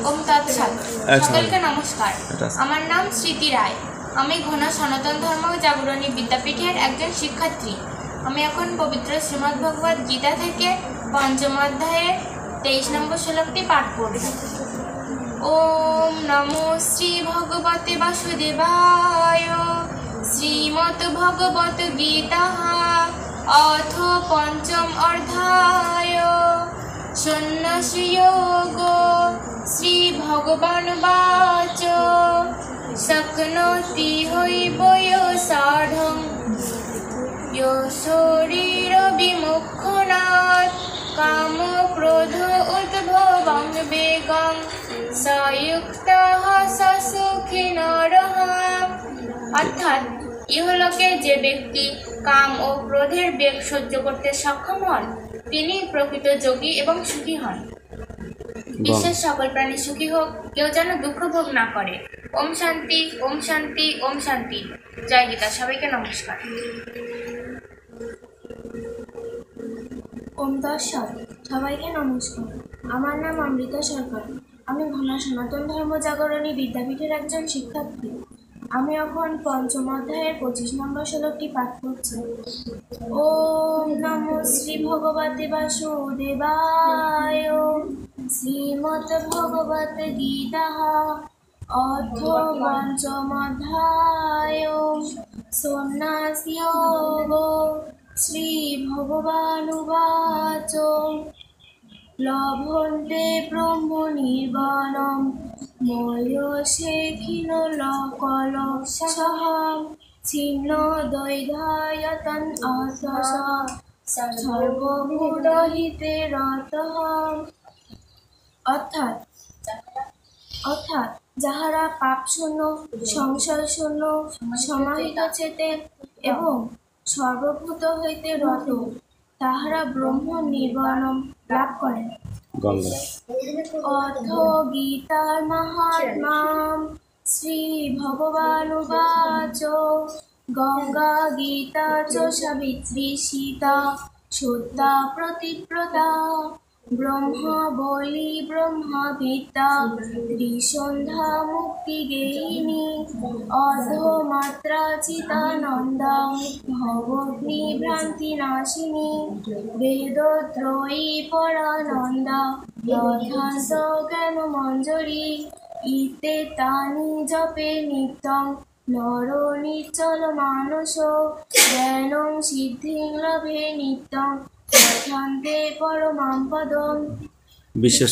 ওম তৎসৎ। সকলকে নমস্কার। আমার নাম স্মৃতি রায়। আমি ঘন সনাতন ধর্ম জাগরণী বিদ্যাপীঠের একজন শিক্ষার্থী। আমি এখন পবিত্র শ্রীমদ্ ভগবদ গীতা থেকে পঞ্চম অধ্যায়ের 23 নম্বর শ্লোকটি পাঠ করব। ওম নমো শ্রী ভগবতে বাসুদেবায়। শ্রীমদ্ ভগবত গীতা অথ পঞ্চম অধ্যায় সন্ন্যাসযোগো। শ্রী ভগবান বাচ শক্নোতি হৈব সাধং यो শরীর বিমুক্ষণাৎ কাম ক্রোধ উদ্ভবং বেগং সয়ুক্তঃ স সুখী নরঃ। অর্থাৎ ইহলোকে যে ব্যক্তি কাম ও ক্রোধের বেগ সহ্য করতে সক্ষম হন তিনি প্রকৃত যোগী এবং সুখী হন। বিশ্বের সকল প্রাণী সুখী হোক, কেউ যেন দুঃখ ভোগ না করে। ওম শান্তি, ওম শান্তি, ওম শান্তি। জয় গীতা। সবাইকে নমস্কার। ওম তৎসৎ। সবাইকে নমস্কার। আমার নাম অমৃতা সরকার। আমি ঘন সনাতন ধর্ম জাগরণী বিদ্যাপীঠের একজন শিক্ষার্থী। আমি এখন পঞ্চম অধ্যায়ের 25 নম্বর শ্লোকটি পাঠ করছি। ওম নমো শ্রী ভগবতে বাসুদেবায়। শ্রীমদ্ ভগবত গীতা অথ পঞ্চম অধ্যায় সন্ন্যাসযোগো। শ্রী ভগবানুবাচ লভন্তে ব্রহ্ম নির্বাণম ময়ূষেখিনো লোকলক্ষঃ ছিন্ন দ্বৈধায়তন আত্মস সর্বভূতহিতে রতঃ। অর্থাৎ যাহারা পাপ শূন্য, সংশয় শূন্য, সমাহিত চেতে এবং সর্বভূত হইতে রত তাহারা ব্রহ্ম নির্বাণম লাভ করেন। অথ গীতার মাহাত্ম্যম শ্রী ভগবানুবাচ গঙ্গা গীতা চ সাবিত্রী সীতা সত্যা প্রতিব্রতা ব্রহ্মা বলি ব্রহ্মা বিদ্যা ত্রিসন্ধ্যা মুক্তিগেহিনী অধমাত্রা চিতানন্দা ভবগ্নি ভ্রান্তি নাশিনী বেদত্রয়ী পরানন্দা যথান্ত জ্ঞান মঞ্জরি ইতে তানি জপে নিত্যং নর নিশ্চল মানস জ্ঞানং সিদ্ধিং লভে নিত্যং যথান্তে পরমাং পদম। বিশ্বের